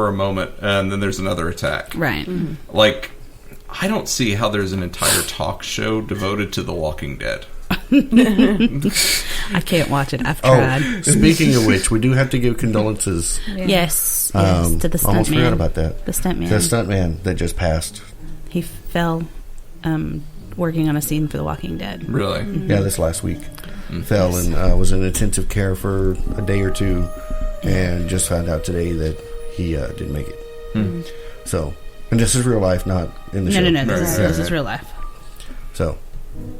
a moment, and then there's another attack. Right. Like, I don't see how there's an entire talk show devoted to The Walking Dead. I can't watch it. I've tried. Oh, speaking of which, we do have to give condolences. Yes, to the stuntman. Almost forgot about that. The stuntman. The stuntman that just passed. He fell working on a scene for The Walking Dead. Really? Yeah, this last week. Fell and was in intensive care for a day or two, and just found out today that he didn't make it. So, and this is real life, not in the show. No. This is real life. So,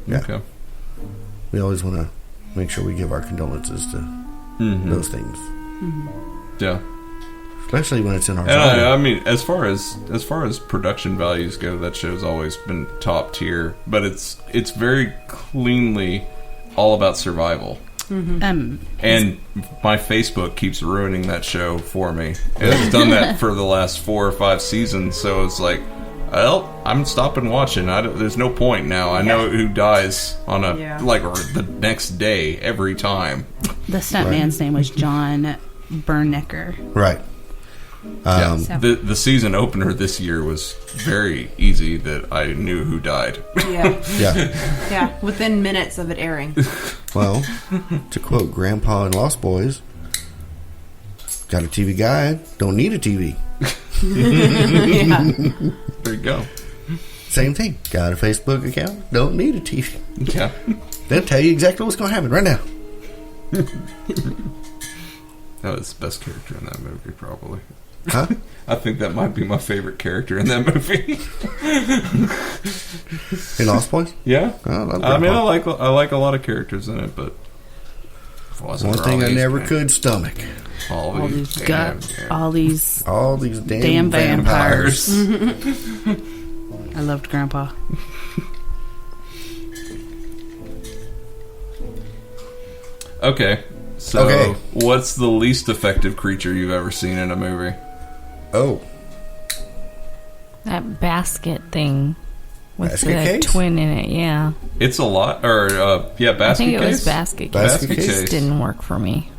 yeah. Okay. We always want to make sure we give our condolences to those things, Yeah. especially when it's in our And genre. I mean, as far as production values go, that show's always been top tier. But it's very cleanly all about survival. And my Facebook keeps ruining that show for me. It's done that for the last 4 or 5 seasons. So it's like, well, I'm stopping watching. There's no point now. I know who dies on or the next day every time. The stuntman's name was John Bernecker. Right. The season opener this year was very easy that I knew who died. Yeah. Within minutes of it airing. Well, to quote Grandpa in Lost Boys, got a TV guide, don't need a TV. There you go. Same thing. Got a Facebook account, don't need a TV. Yeah. They'll tell you exactly what's going to happen right now. That was the best character in that movie, probably. Huh? I think that might be my favorite character in that movie. In Lost Boys? Yeah. Oh, I mean, I like a lot of characters in it, but one thing I never could stomach. All these damn vampires. I loved Grandpa. Okay. So, what's the least effective creature you've ever seen in a movie? Oh. That basket thing with basket the case? twin in it, yeah. It's a lot, or, basket case? I think it was basket case. Basket It case? just didn't work for me.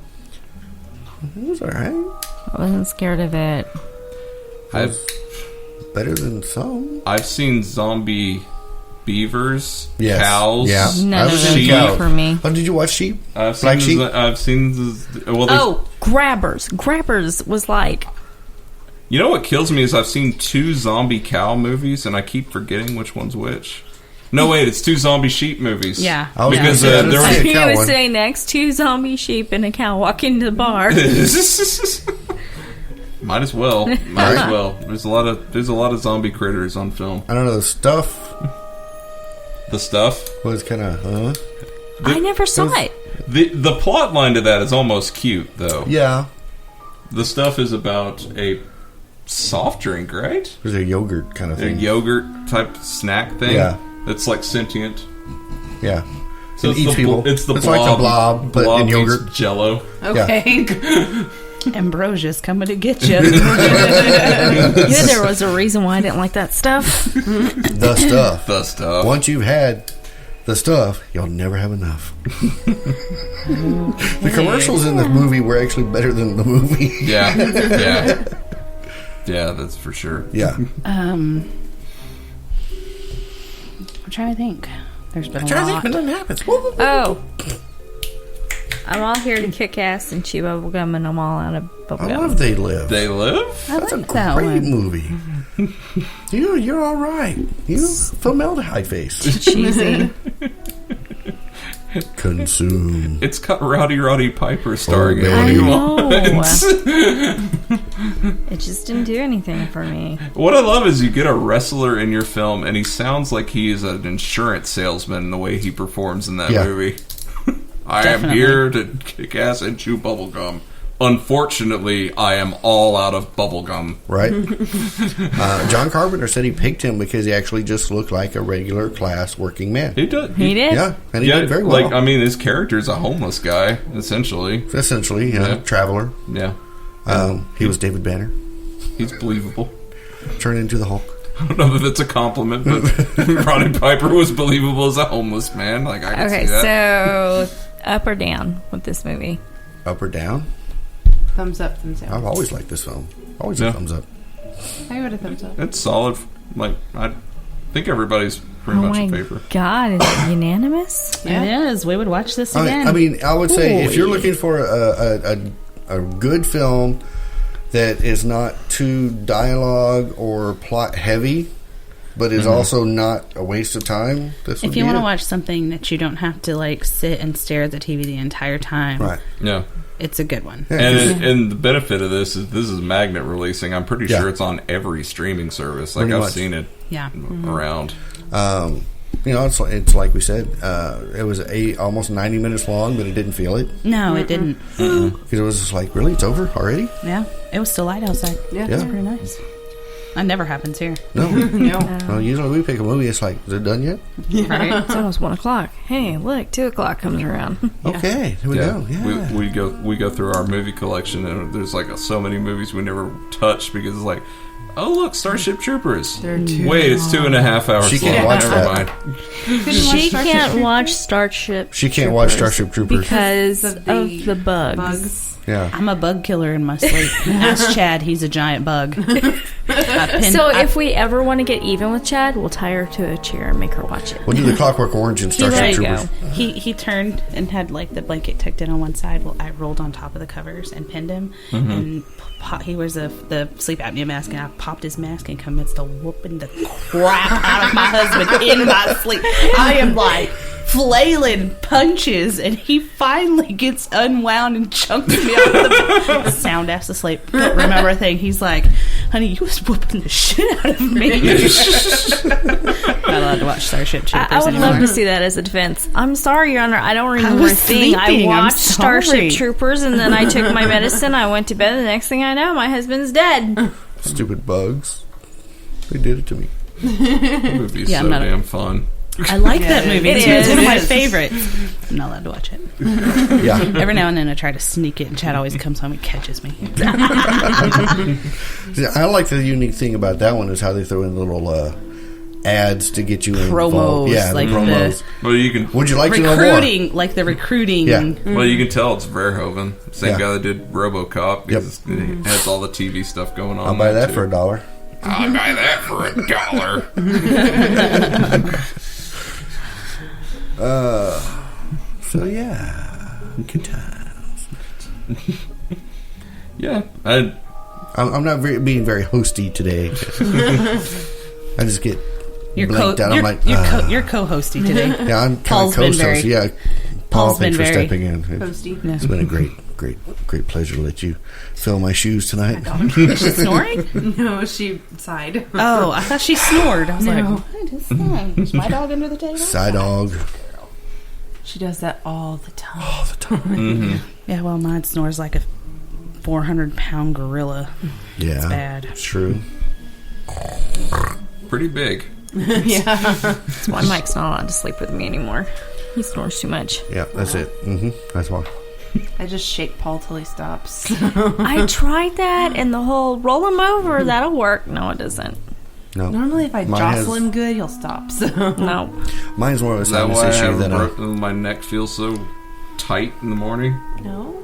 It was alright. I wasn't scared of it. Better than some. I've seen zombie beavers, Yes. cows. Yeah. None of them sheep. worked for me. Oh, did you watch Sheep? I've Black seen sheep? I've seen Grabbers. Grabbers was like... You know what kills me is I've seen 2 zombie cow movies and I keep forgetting which one's which. No, wait, it's 2 zombie sheep movies. Yeah. Because there there was He a cow was one. sitting next, 2 zombie sheep and a cow walking into the bar. Might as well. Might as well. There's a lot of zombie critters on film. I don't know. The stuff The stuff. was kind of, I never saw it. The plot line to that is almost cute, though. Yeah. The stuff is about a soft drink, right? There's a yogurt kind of A thing. yogurt type snack thing. Yeah. It's like sentient. Yeah. So It eats people. It's the It's blob. like the blob, but in eats yogurt. Jello. Okay. Ambrosia's coming to get you. Yeah, there was a reason why I didn't like that stuff. The stuff. The stuff. Once you've had the stuff, you'll never have enough. The commercials in the movie were actually better than the movie. Yeah. Yeah. Yeah, that's for sure. Yeah. I'm trying to think. There's been a lot. Nothing happens. Oh. I'm all here to kick ass and chew bubblegum, and I'm all out of bubblegum. I love They Live. They live? That's a like that great one. movie. You're all right. Formaldehyde face. Cheesy. Consume. It's got Rowdy Piper starring it. Oh, What do you I want? It just didn't do anything for me. What I love is you get a wrestler in your film, and he sounds like he is an insurance salesman in the way he performs in that movie. I am here to kick ass and chew bubblegum. Unfortunately, I am all out of bubblegum. Right. John Carpenter said he picked him because he actually just looked like a regular class working man. He did. He did? Yeah, and he did very well. Like, I mean, his character's a homeless guy, essentially. Essentially, Yeah. traveler. Yeah. He was David Banner. He's believable. Turned into the Hulk. I don't know if that's a compliment, but Roddy Piper was believable as a homeless man. Like, I can see that. So up or down with this movie? Up or down? Thumbs up, thumbs down. I've always liked this film. Always Yeah. a thumbs up. I give it a thumbs up. It's solid. Like, I think everybody's pretty much in favor. God, is it unanimous? Yeah. It is. We would watch this again. I mean, I would say if you're Ooh. looking for a good film that is not too dialogue or plot heavy, but is also not a waste of time, this would if you be want to it. watch something that you don't have to like sit and stare at the TV the entire time, Right. Yeah. it's a good one. Yeah, And the benefit of this is magnet releasing. I'm pretty Yeah. sure it's on every streaming service. Like, Pretty I've much. seen it Yeah. around. it's like we said, it was almost 90 minutes long, but it didn't feel it. No, it didn't. Because it was just like, really? It's over already? Yeah. It was still light outside. Yeah. It was pretty nice. That never happens here. No. No. Well, usually we pick a movie, it's like, is it done yet? Right? It's almost 1 o'clock. Hey, look, 2 o'clock comes around. Okay, here we go. Yeah. We go through our movie collection, and there's like so many movies we never touched because it's like Oh, look, Starship Troopers. They're too Wait, it's 2.5 hours She long. can't watch Never that. mind. She can't watch Starship. She can't watch Starship Troopers. because of the bugs. Yeah. I'm a bug killer in my sleep. Ask Chad, he's a giant bug. So if we ever want to get even with Chad, we'll tie her to a chair and make her watch it. We'll do the Clockwork Orange and Starship Troopers. He turned and had like the blanket tucked in on one side. Well, I rolled on top of the covers and pinned him, and he wears the sleep apnea mask, and I popped his mask and commenced to whooping the crap out of my husband in my sleep. I am like flailing punches, and he finally gets unwound and chunks me out of the sound ass asleep. Don't remember a thing. He's like, honey, you was whooping the shit out of me. Not allowed to watch Starship Troopers I would anymore. love to see that as a defense. I'm sorry, Your Honor. I don't remember a thing. I sleeping. I'm watched sorry. Starship Troopers, and then I took my medicine. I went to bed. The next thing I know, my husband's dead. Stupid bugs. They did it to me. That movie's so damn fun. I like that movie. It It's is. one of my favorites. I'm not allowed to watch it. Yeah. Every now and then I try to sneak it, and Chad always comes home and catches me. I like the unique thing about that one is how they throw in little ads to get you involved. Promos, Yeah, like the promos. Well, you can. Would you like to know more? Recruiting, like the recruiting. Yeah. Well, you can tell it's Verhoeven, same Yeah. guy that did RoboCop. Because He has all the TV stuff going on. I'll buy that too. for $1. I'll buy that for $1. So yeah, good times. Yeah, I'm not being very hosty today. I just get You're blanked out. I'm like, you're co-hosty today. yeah, I'm kind Paul's of been co-host. very- Yeah, Paul, Paul's thanks been for very stepping in. Posty. It's been a great pleasure to let you fill my shoes tonight. Is she snoring? No, she sighed. Oh, I thought she snored. I was like, No. what is that? Is my dog under the table? Side dog. She does that all the time. All the time. Yeah, well, mine snores like a 400-pound gorilla. Yeah, It's bad. It's true. pretty big. Yeah. That's why Mike's not allowed to sleep with me anymore. He snores too much. Yeah, that's it. That's why. I just shake Paul till he stops. I tried that, and the whole roll him over, that'll work. No, it doesn't. No. Normally, if I Mine jostle has- him good, he'll stop. So. No. Mine's more of a Is that sinus why I issue have than my neck feels so tight in the morning? No.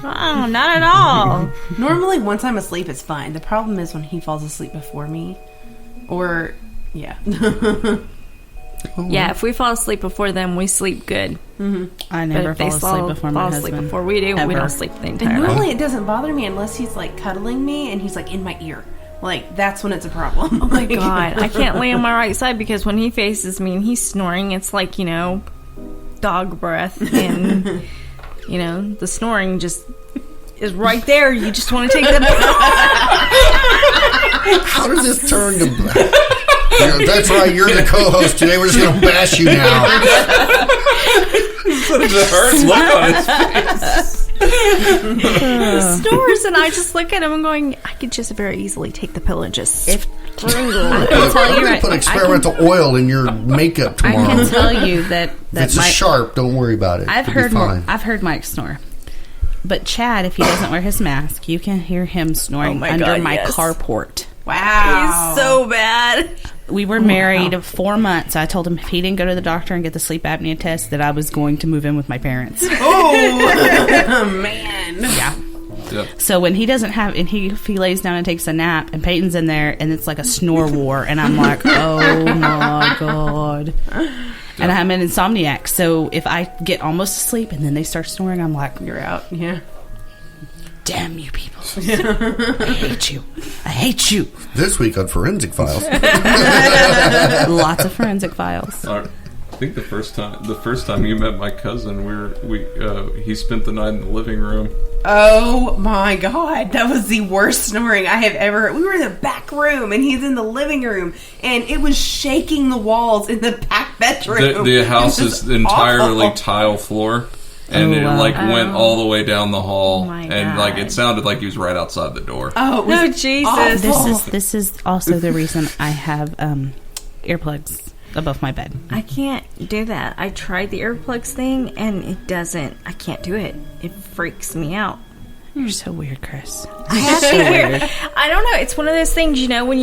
Oh, not at all. Normally, once I'm asleep, it's fine. The problem is when he falls asleep before me. Or, yeah. Yeah, if we fall asleep before them, we sleep good. I But never if they fall asleep before my fall husband. asleep before we do, Ever. we don't sleep the And entire night. normally, it doesn't bother me unless he's, like, cuddling me and he's, like, in my ear. Like, that's when it's a problem. Oh my god, I can't lay on my right side because when he faces me and he's snoring, it's like, dog breath, and the snoring just is right there. You just want to take the How does this turn to... Yeah, that's right, you're the co-host today. We're just going to bash you now. The hurt look on his face. snores, and I just look at him and going, I could just very easily take the pill and just strangle it. tell you We're gonna put experimental oil in your makeup I tomorrow. can tell you that If it's Mike, sharp, don't worry about it. I've It'll be heard fine. I've heard Mike snore. But Chad, if he doesn't wear his mask, you can hear him snoring Oh my under God, my yes. carport. Wow. He's so bad. We were married 4 months. I told him if he didn't go to the doctor and get the sleep apnea test, that I was going to move in with my parents. Oh, man. Yeah. Yep. So when he doesn't have, and if he lays down and takes a nap, and Peyton's in there, and it's like a snore war, and I'm like, oh my god. And I'm an insomniac, so if I get almost asleep and then they start snoring, I'm like, You're out. Yeah. damn you people. I hate you. I hate you. This week on Forensic Files. Lots of forensic files. I think the first time you met my cousin, he spent the night in the living room. Oh my god, that was the worst snoring I have ever heard. We were in the back room and he's in the living room and it was shaking the walls in the back bedroom. The house It was is entirely awful. tile floor, and it went all the way down the hall, Oh my and God. it sounded like he was right outside the door. Oh, it was No, Jesus. awful. This is also the reason I have earplugs above my bed. I can't do that. I tried the earplugs thing, and it doesn't. I can't do it. It freaks me out. You're so weird, Chris. I don't know. It's one of those things, when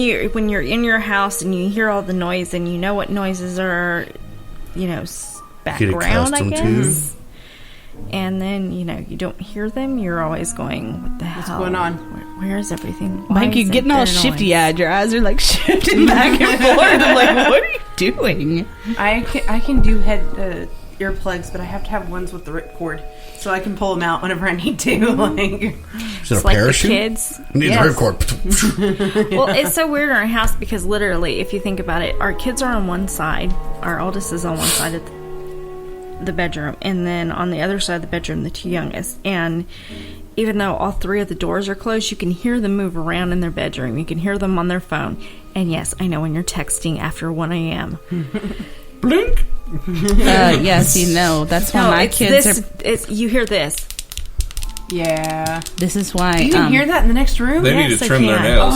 you're in your house and you hear all the noise and you know what noises are, background, I guess. And then, you don't hear them. You're always going, what the hell? What's going on? Where is everything? Mike, you're getting all shifty-eyed. Your eyes are, like, shifting back and forth. I'm like, what are you doing? I can do head earplugs, but I have to have ones with the ripcord. So I can pull them out whenever I need to. Is it a like parachute? The kids. It needs a ripcord. Well, it's so weird in our house because literally, if you think about it, our kids are on one side. Our oldest is on one side of the bedroom, and then on the other side of the bedroom, the two youngest. And even though all three of the doors are closed, you can hear them move around in their bedroom. You can hear them on their phone. And yes, I know when you're texting after 1 a.m. Blink. Yes, that's why my kids are. You hear this. Yeah. This is why you can hear that in the next room. They need to trim their nails.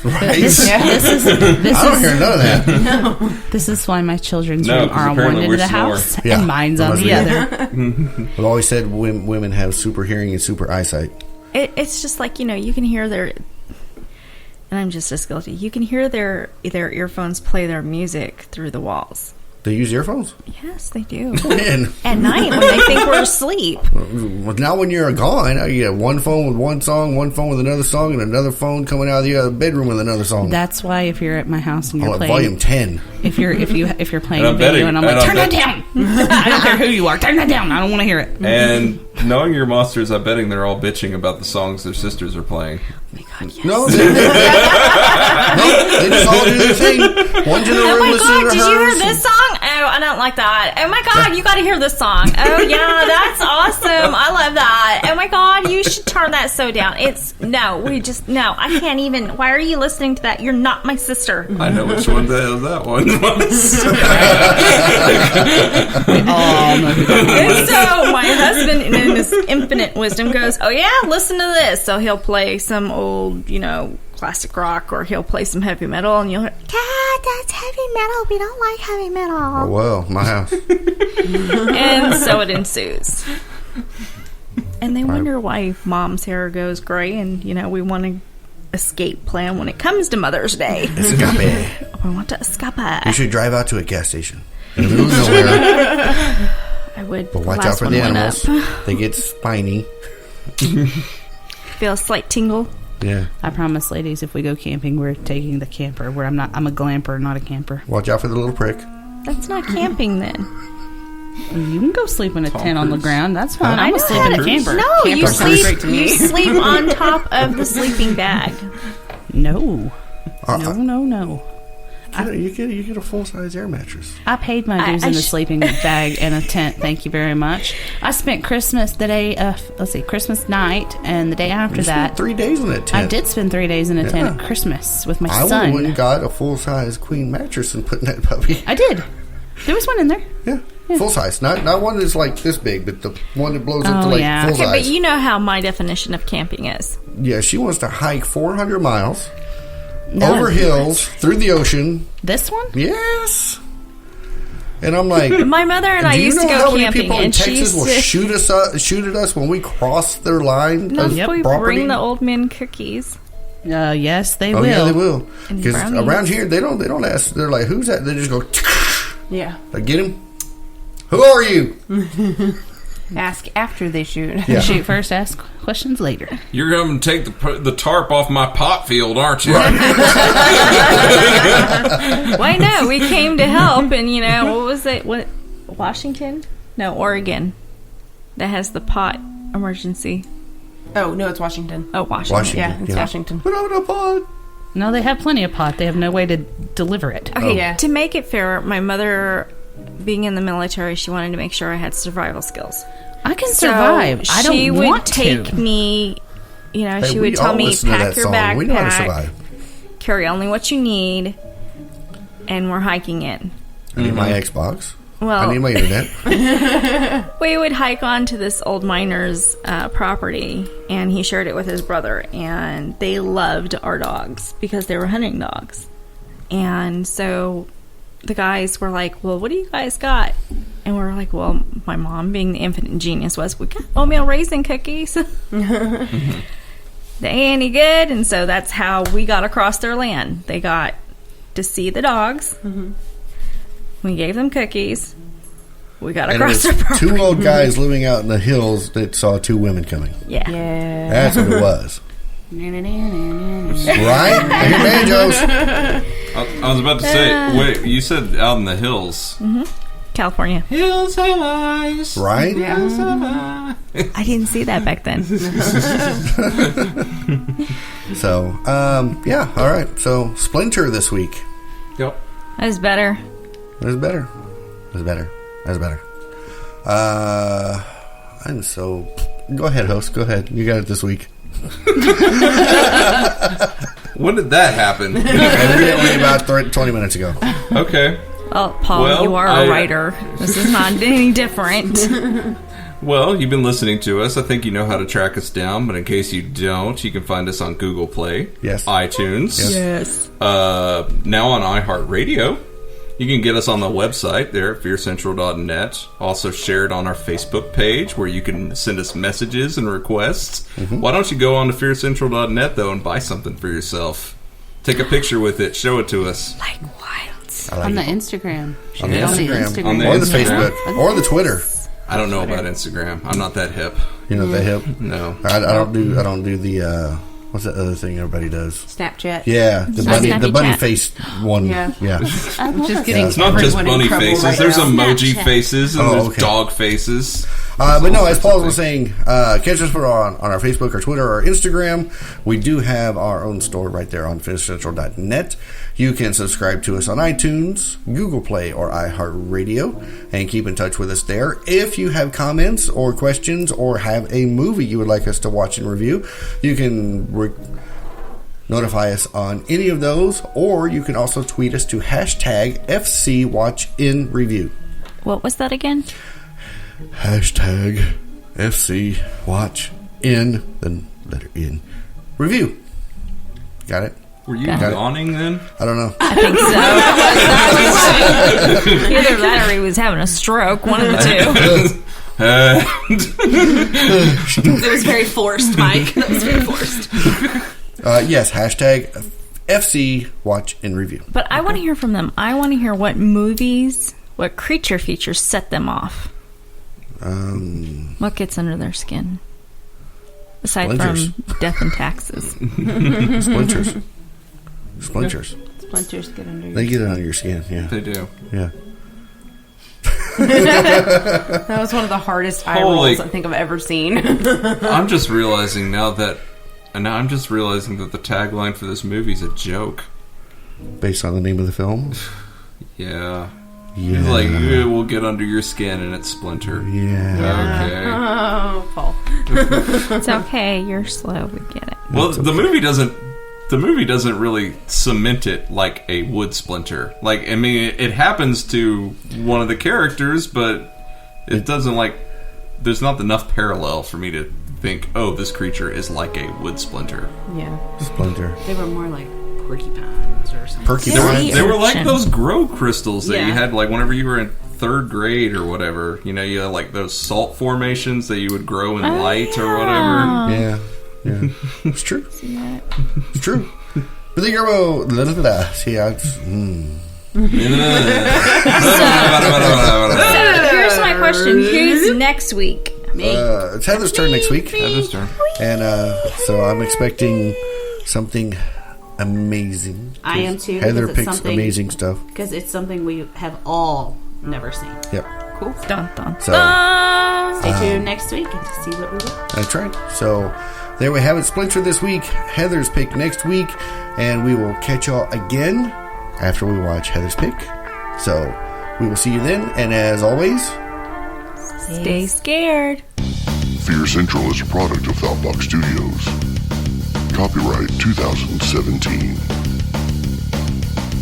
Right? This is I don't hear none of that. No. This is why my children's room are on one end of the house and mine's on the other. I've always said women have super hearing and super eyesight. It's just like, you can hear their, and I'm just as guilty, you can hear their earphones play their music through the walls. They use earphones? Yes, they do. When? At night when they think we're asleep. Now when you're gone, you have one phone with one song, one phone with another song, and another phone coming out of the other bedroom with another song. That's why if you're at my house and you're playing volume 10. If you're playing a video and I'm like, turn that down. I don't care who you are. Turn that down. I don't want to hear it. And knowing your monsters, I'm betting they're all bitching about the songs their sisters are playing. Oh my God, yes. No, they just all do their thing. One's in the room listening to did you hear this song? Oh, I don't like that. Oh my God, you got to hear this song. Oh yeah, that's awesome. I love that. Oh my God, you should turn that so down. I can't even. Why are you listening to that? You're not my sister. I know which one the hell that one was. And so my husband, in his infinite wisdom, goes, "Oh yeah, listen to this." So he'll play some old, classic rock, or he'll play some heavy metal, and you'll hear, "God, that's heavy metal. We don't like heavy metal." Oh well, my house. And so it ensues. And they wonder why Mom's hair goes gray, and we want to escape plan when it comes to Mother's Day. Escape. We want to escape. You should drive out to a gas station in the middle of nowhere. I would. But watch out for the animals. They get spiny. Feel a slight tingle. Yeah. I promise, ladies, if we go camping, we're taking the camper. I'm a glamper, not a camper. Watch out for the little prick. That's not camping then. You can go sleep in a tent on the ground. That's fine. I'm know sleep in a camper. No, you Campers sleep on top of the sleeping bag. No. No. You get a full-size air mattress. I paid my dues in a sleeping bag and a tent. Thank you very much. I spent Christmas Christmas night and the day after that. Spent 3 days in a tent. I did spend 3 days in a tent at Christmas with my son. I went and got a full-size queen mattress and put in that puppy. I did. There was one in there. Yeah. Full size, not one that's like this big, but the one that blows up to full size. Okay, but you know how my definition of camping is. Yeah, she wants to hike 400 miles over hills through the ocean. This one? Yes. And I'm like, my mother and I used to go camping, and she used will shoot at us when we cross their line. No, we bring the old men cookies. Yes, they will. Yeah, they will. Because around here, they don't ask. They're like, "Who's that?" They just go. Yeah. Like, get him. Who are you? Ask after they shoot. Yeah. Shoot first, ask questions later. You're going to take the tarp off my pot field, aren't you? Right. Why no? We came to help, and what was it? What, Washington? No, Oregon. That has the pot emergency. Oh no, it's Washington. Oh, Washington. Yeah, it's Washington. Put out a pot. No, they have plenty of pot. They have no way to deliver it. Okay, yeah. To make it fair, my mother, being in the military, she wanted to make sure I had survival skills. I can survive. I don't want to. She would take me, she would tell me, pack your backpack, we know how to survive. Carry only what you need, and we're hiking in. I need my Xbox. Well, I need my internet. We would hike onto this old miner's property, and he shared it with his brother, and they loved our dogs because they were hunting dogs. And so the guys were like, well, what do you guys got? And we're we're like, well, my mom, being the infinite genius, we got oatmeal raisin cookies. They ain't any good. And so that's how we got across their land. They got to see the dogs. We gave them cookies. We got across their property. 2 old guys living out in the hills that saw 2 women coming. Yeah. That's what it was. Right? I hear banjos. I was about to say, wait, you said out in the hills. California. Hills have eyes. Right? Hills have eyes. I didn't see that back then. So, yeah, all right. So, Splinter this week. Yep. That was better. That's better. That's better. That's better. I'm so... Go ahead, host. Go ahead. You got it this week. When did that happen? Immediately about 20 minutes ago. Okay. Oh, Paul, you are a writer. This is not any different. Well, you've been listening to us. I think you know how to track us down, but in case you don't, you can find us on Google Play, yes, iTunes, yes. Now on iHeartRadio. You can get us on the website there at fearcentral.net. Also share it on our Facebook page where you can send us messages and requests. Why don't you go on to fearcentral.net, though, and buy something for yourself? Take a picture with it. Show it to us. Like wilds. Like on the Instagram. On the Instagram. On the or Instagram. the Facebook. Or the Twitter. I don't know about Instagram. I'm not that hip. You're not that hip? No. I don't do the... what's that other thing everybody does? Snapchat. Yeah, the bunny face one. Yeah. Just getting It's not just bunny faces. Right there's now. emoji Snapchat. there's okay. dog faces. But no, as Paul was saying, catch us on our Facebook or Twitter or Instagram. We do have our own store right there on fearcentral.net. You can subscribe to us on iTunes, Google Play, or iHeartRadio, and keep in touch with us there. If you have comments or questions or have a movie you would like us to watch and review, you can notify us on any of those, or you can also tweet us to hashtag FCWatchInReview. What was that again? Hashtag FCWatchIn, the letter N, review. Got it? Were you yawning then? I don't know. I think so. Either that or he was having a stroke. One of the two. It was very forced, Mike. That was very forced. Yes, hashtag FC Watch and Review. But I want to hear from them. I want to hear what movies, what creature features set them off. What gets under their skin? Aside Splinters. from death and taxes. Splinters. Splinters get under your They get it under your skin, yeah. They do. Yeah. That was one of the hardest eye rolls I think I've ever seen. I'm just realizing now that the tagline for this movie is a joke. Based on the name of the film? Yeah. Yeah. It's like, it will get under your skin and it's Splinter. Yeah. Okay. Oh, Paul. It's okay. You're slow. We get it. Well, the movie doesn't really cement it like a wood splinter. Like, I mean, it happens to one of the characters, but it doesn't there's not enough parallel for me to think, oh, this creature is like a wood splinter. Yeah. Splinter. They were more like porcupines or something. Porcupines. They were like those grow crystals that Yeah. you had whenever you were in third grade or whatever. You know, you had those salt formations that you would grow in light or whatever. Yeah. Yeah. It's true. It's true. But think about see, So here's my question. Who's next week? it's Heather's turn next week. Heather's turn. And so I'm expecting something amazing. I am too. Heather because it's picks something- amazing stuff. Because it's something we have all never seen. Yep. Cool. Dun, dun, So Stay tuned next week and to see what we get. that's right. So there we have it. Splinter this week. Heather's pick next week. And we will catch y'all again after we watch Heather's pick. So we will see you then. And as always, Stay scared. Fear Central is a product of Thoughtbox Studios. Copyright 2017.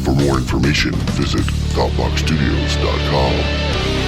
For more information, visit thoughtboxstudios.com.